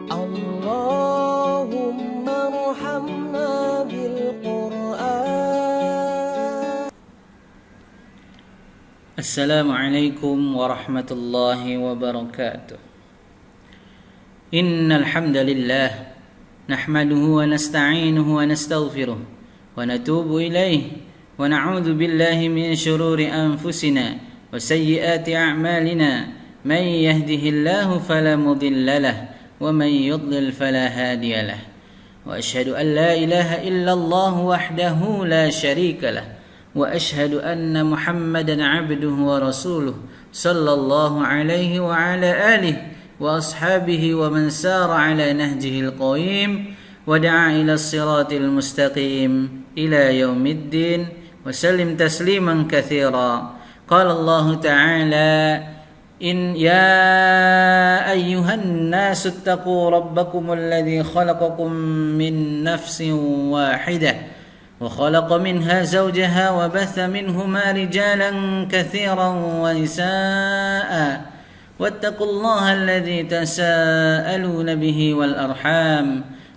اللهم ارحمنا بالقرآن. السلام عليكم ورحمة الله وبركاته. إن الحمد لله نحمده ونستعينه ونستغفره ونتوب إليه ونعوذ بالله من شرور أنفسنا وسيئات أعمالنا. من يهده الله فلا مضل له ومن يضلل فلا هادي له. وأشهد أن لا إله إلا الله وحده لا شريك له وأشهد أن محمدا عبده ورسوله صلى الله عليه وعلى آله وأصحابه ومن سار على نهجه القويم ودعا إلى الصراط المستقيم إلى يوم الدين وسلم تسليما كثيرا. قال الله تعالى: إن يا أيها الناس اتقوا ربكم الذي خلقكم من نفس واحدة وخلق منها زوجها وبث منهما رجالا كثيرا ونساء واتقوا الله الذي تساءلون به والأرحام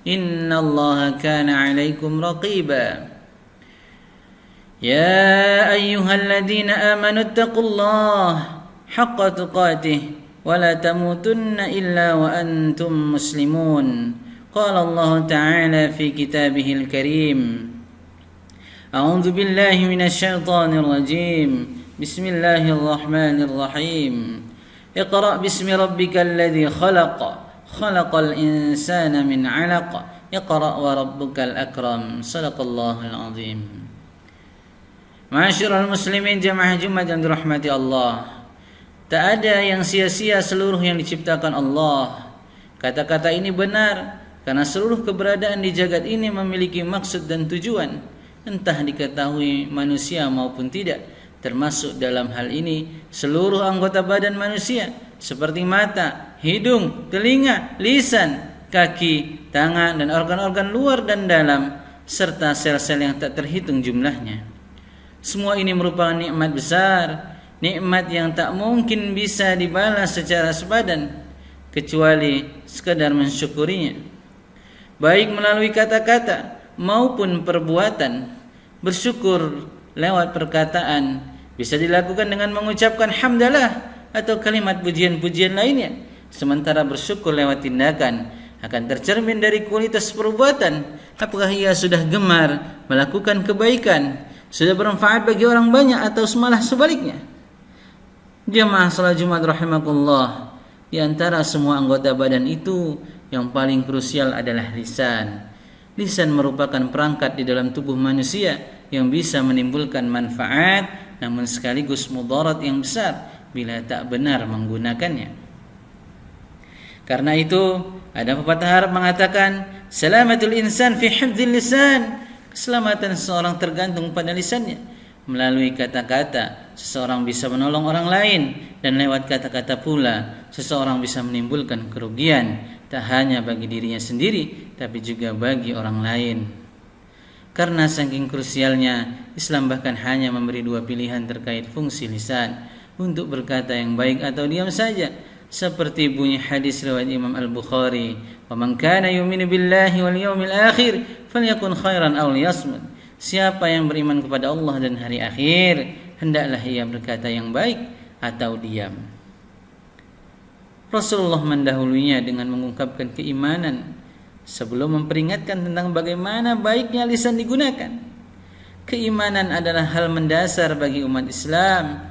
إن الله كان عليكم رقيبا. يا أيها الذين آمنوا اتقوا الله حق تقاته ولا تموتن إلا وأنتم مسلمون. قال الله تعالى في كتابه الكريم: أعوذ بالله من الشيطان الرجيم. بسم الله الرحمن الرحيم. اقرأ باسم ربك الذي خلق خلق الإنسان من علق اقرأ وربك الأكرم. صدق الله العظيم. Ma'asyiral muslimin, jamaah Jumat yang dirahmati Allah. Tak ada yang sia-sia seluruh yang diciptakan Allah. Kata-kata ini benar karena seluruh keberadaan di jagat ini memiliki maksud dan tujuan, entah diketahui manusia maupun tidak. Termasuk dalam hal ini seluruh anggota badan manusia seperti mata, hidung, telinga, lisan, kaki, tangan, dan organ-organ luar dan dalam, serta sel-sel yang tak terhitung jumlahnya. Semua ini merupakan nikmat besar, nikmat yang tak mungkin bisa dibalas secara sepadan kecuali sekadar mensyukurinya, baik melalui kata-kata maupun perbuatan. Bersyukur lewat perkataan bisa dilakukan dengan mengucapkan hamdalah atau kalimat pujian-pujian lainnya, sementara bersyukur lewat tindakan akan tercermin dari kualitas perbuatan, apakah ia sudah gemar melakukan kebaikan, sudah bermanfaat bagi orang banyak, atau malah sebaliknya. Jamaah salat Jumat rahimakumullah, di antara semua anggota badan itu yang paling krusial adalah lisan. Lisan merupakan perangkat di dalam tubuh manusia yang bisa menimbulkan manfaat namun sekaligus mudarat yang besar bila tak benar menggunakannya. Karena itu ada pepatah Arab mengatakan, salamatul insan fi hifdzil lisan. Keselamatan seseorang tergantung pada lisannya. Melalui kata-kata seseorang bisa menolong orang lain, dan lewat kata-kata pula seseorang bisa menimbulkan kerugian tak hanya bagi dirinya sendiri tapi juga bagi orang lain. Karena saking krusialnya, Islam bahkan hanya memberi dua pilihan terkait fungsi lisan, untuk berkata yang baik atau diam saja, seperti bunyi hadis riwayat Imam Al-Bukhari, "Wa man kana yu'minu billahi wal yawmil akhir falyakun khairan aw liyasmut." Siapa yang beriman kepada Allah dan hari akhir, hendaklah ia berkata yang baik atau diam. Rasulullah mendahulunya dengan mengungkapkan keimanan sebelum memperingatkan tentang bagaimana baiknya lisan digunakan. Keimanan adalah hal mendasar bagi umat Islam.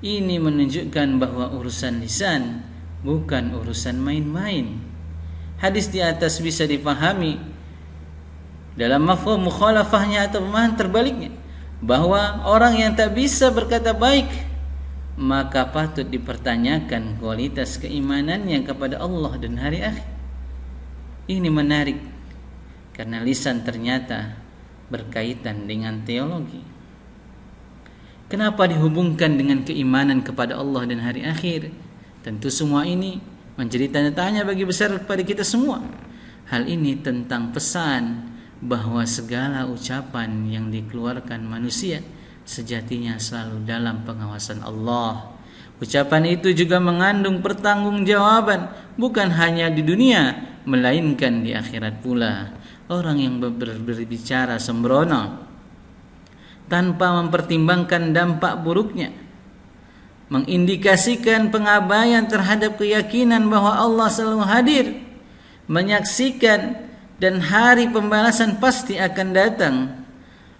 Ini menunjukkan bahwa urusan lisan bukan urusan main-main. Hadis di atas bisa dipahami dalam mafhum mukhalafahnya atau pemahaman terbaliknya, bahwa orang yang tak bisa berkata baik maka patut dipertanyakan kualitas keimanannya kepada Allah dan hari akhir. Ini menarik karena lisan ternyata berkaitan dengan teologi. Kenapa dihubungkan dengan keimanan kepada Allah dan hari akhir? Tentu semua ini menjadi tanda tanya bagi besar kepada kita semua. Hal ini tentang pesan bahwa segala ucapan yang dikeluarkan manusia sejatinya selalu dalam pengawasan Allah. Ucapan itu juga mengandung pertanggungjawaban bukan hanya di dunia melainkan di akhirat pula. Orang yang berbicara sembrono tanpa mempertimbangkan dampak buruknya, mengindikasikan pengabaian terhadap keyakinan bahwa Allah selalu hadir, menyaksikan dan hari pembalasan pasti akan datang.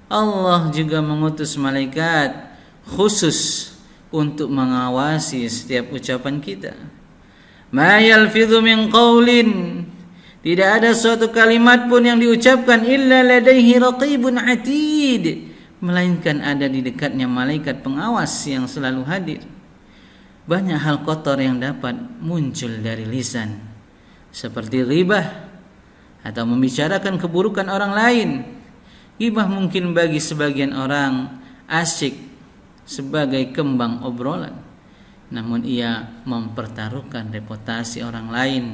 Allah juga mengutus malaikat khusus untuk mengawasi setiap ucapan kita. Ma yalfidhu min qaulin, tidak ada suatu kalimat pun yang diucapkan illa ladaihi raqibun atid, melainkan ada di dekatnya malaikat pengawas yang selalu hadir. Banyak hal kotor yang dapat muncul dari lisan, seperti ghibah atau membicarakan keburukan orang lain. Ghibah mungkin bagi sebagian orang asyik sebagai kembang obrolan, namun ia mempertaruhkan reputasi orang lain,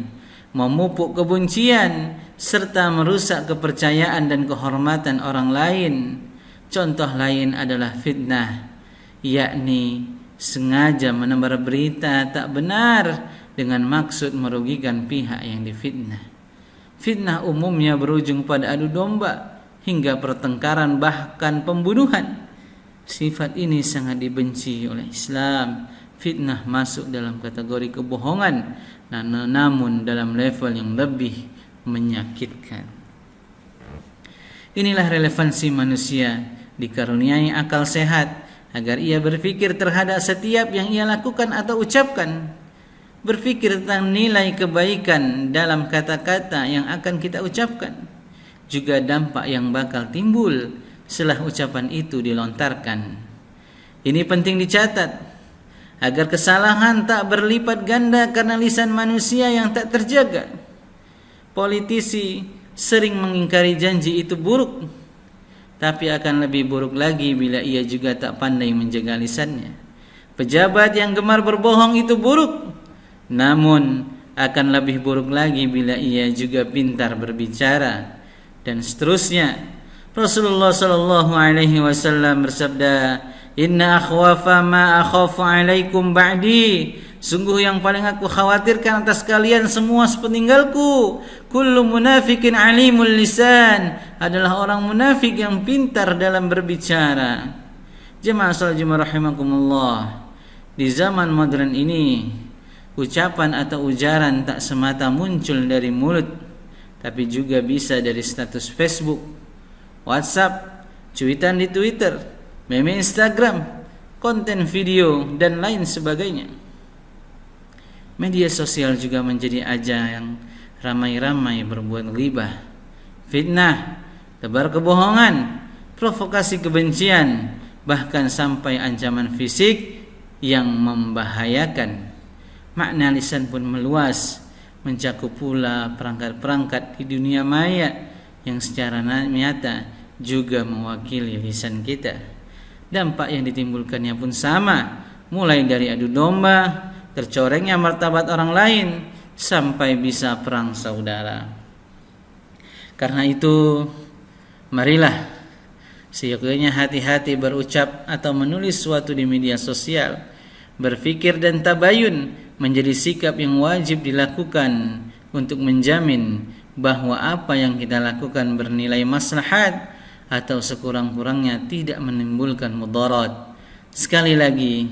memupuk kebencian serta merusak kepercayaan dan kehormatan orang lain. Contoh lain adalah fitnah, yakni sengaja menebar berita tak benar dengan maksud merugikan pihak yang difitnah. Fitnah umumnya berujung pada adu domba hingga pertengkaran bahkan pembunuhan. Sifat ini sangat dibenci oleh Islam. Fitnah masuk dalam kategori kebohongan, namun dalam level yang lebih menyakitkan. Inilah relevansi manusia dikaruniai akal sehat agar ia berpikir terhadap setiap yang ia lakukan atau ucapkan. Berpikir tentang nilai kebaikan dalam kata-kata yang akan kita ucapkan, juga dampak yang bakal timbul setelah ucapan itu dilontarkan. Ini penting dicatat agar kesalahan tak berlipat ganda karena lisan manusia yang tak terjaga. Politisi sering mengingkari janji itu buruk, tapi akan lebih buruk lagi bila ia juga tak pandai menjaga lisannya. Pejabat yang gemar berbohong itu buruk, namun akan lebih buruk lagi bila ia juga pintar berbicara, dan seterusnya. Rasulullah sallallahu alaihi wasallam bersabda, "Inna akhwafa ma akhafu alaikum ba'di." Sungguh yang paling aku khawatirkan atas kalian semua sepeninggalku, kullu munafikin alimul lisan, adalah orang munafik yang pintar dalam berbicara. Jemaah salat Jumat rahimakumullah, di zaman modern ini ucapan atau ujaran tak semata muncul dari mulut, tapi juga bisa dari status Facebook, WhatsApp, cuitan di Twitter, meme Instagram, konten video, dan lain sebagainya. Media sosial juga menjadi ajang ramai-ramai berbuat ghibah, fitnah, tebar kebohongan, provokasi kebencian, bahkan sampai ancaman fisik yang membahayakan. Makna lisan pun meluas, mencakup pula perangkat-perangkat di dunia maya yang secara nyata juga mewakili lisan kita. Dampak yang ditimbulkannya pun sama, mulai dari adu domba, tercorengnya martabat orang lain, sampai bisa perang saudara. Karena itu, marilah seyogyanya hati-hati berucap atau menulis sesuatu di media sosial. Berfikir dan tabayun menjadi sikap yang wajib dilakukan untuk menjamin bahwa apa yang kita lakukan bernilai maslahat atau sekurang-kurangnya tidak menimbulkan mudarat. Sekali lagi,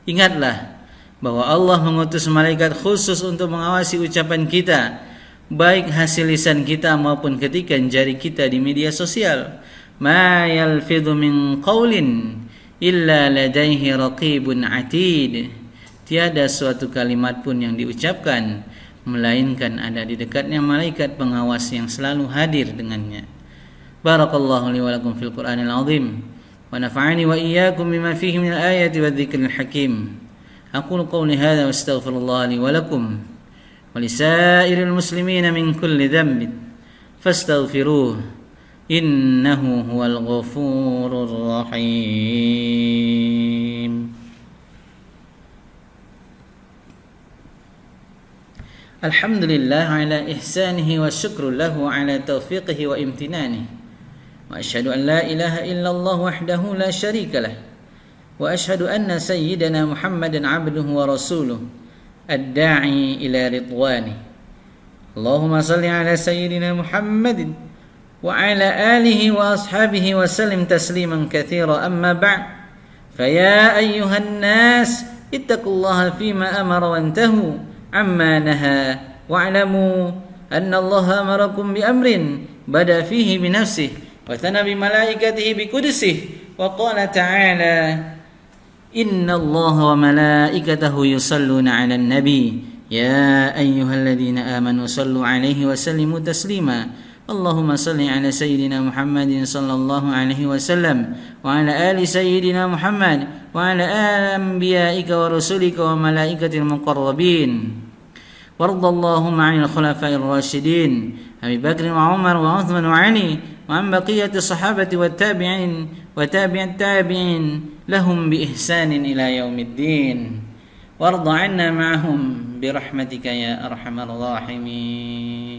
ingatlah bahwa Allah mengutus malaikat khusus untuk mengawasi ucapan kita, baik hasil lisan kita maupun ketikan jari kita di media sosial. Ma yalfidhu min qaulin illa ladaihi raqibun atid. Tiada suatu kalimat pun yang diucapkan melainkan ada di dekatnya malaikat pengawas yang selalu hadir dengannya. Barakallahu li wa lakum fil Qur'anil azim wa nafa'ani wa iyyakum bima fihi minal ayati wadh-dhikril hakim. Aqulu qawli hadha wa astaghfirullah li wa lakum wa lisairil muslimina min kulli dhanbin fastaghfiruhu innahu huwal ghafurur rahim. Alhamdulillah ala ihsanihi wa syukru lahu ala taufiqihi wa imtinanihi. Wa asyhadu an la ilaha illallah wahdahu la syarika lah. Wa asyhadu anna sayyidana Muhammadan abduhu wa rasuluh ad-da'i ila ridwani. اللهم صل على سيدنا محمد وعلى آله وأصحابه وسلم تسليما كثيرا. أما بعد، فيا أيها الناس اتقوا الله فيما أمر وانتهوا عما نهى، واعلموا أن الله أمركم بأمر بدأ فيه بنفسه وثنى بملائكته بقدسه، وقال تعالى: إن الله وملائكته يصلون على النبي يا أيها الذين آمنوا صلوا عليه وسلموا تسليما. اللهم صل على سيدنا محمد صلى الله عليه وسلم وعلى آل سيدنا محمد وعلى آل أنبيائك ورسلك وملائكة المقربين. وارض اللهم عن الخلفاء الراشدين أبي بكر وعمر وعثمان وعلي، وعن بقية الصحابة والتابعين وتابع التابعين لهم بإحسان إلى يوم الدين، وارض عنا معهم برحمتك يا أرحم الراحمين.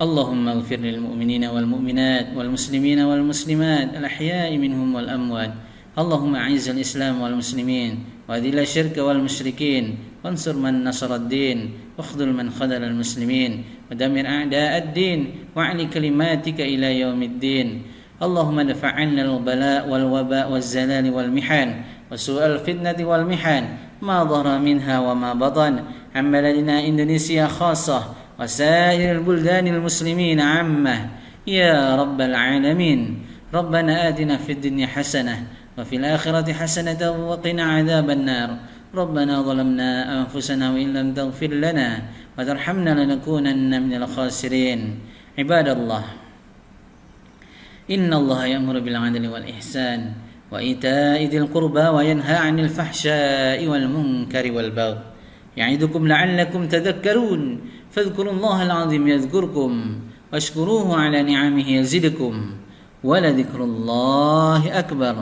اللهم اغفر للمؤمنين والمؤمنات والمسلمين والمسلمات الأحياء منهم والأموات. اللهم أعز الإسلام والمسلمين وأذل الشرك والمشركين، وانصر من نصر الدين، واخذل من خذل المسلمين، ودمر أعداء الدين، واعل كلماتك إلى يوم الدين. اللهم ادفع عنا البلاء والوباء والزلال والمحن وسوء الفتنة والمحن ما ظهر منها وما بطن، عن بلدنا إندونيسيا خاصة وسائر البلدان المسلمين عامة يا رب العالمين. ربنا آتنا في الدنيا حسنة وفي الآخرة حسنة وقنا عذاب النار. ربنا ظلمنا أنفسنا وإن لم تغفر لنا وترحمنا لنكونن من الخاسرين. عباد الله، إن الله يأمر بالعدل والإحسان وإيتاء ذي القربى وينهى عن الفحشاء والمنكر والبغي، يعظكم لعلكم تذكرون. فاذكروا الله العظيم يذكركم واشكروه على نعمه يزدكم ولذكر الله أكبر.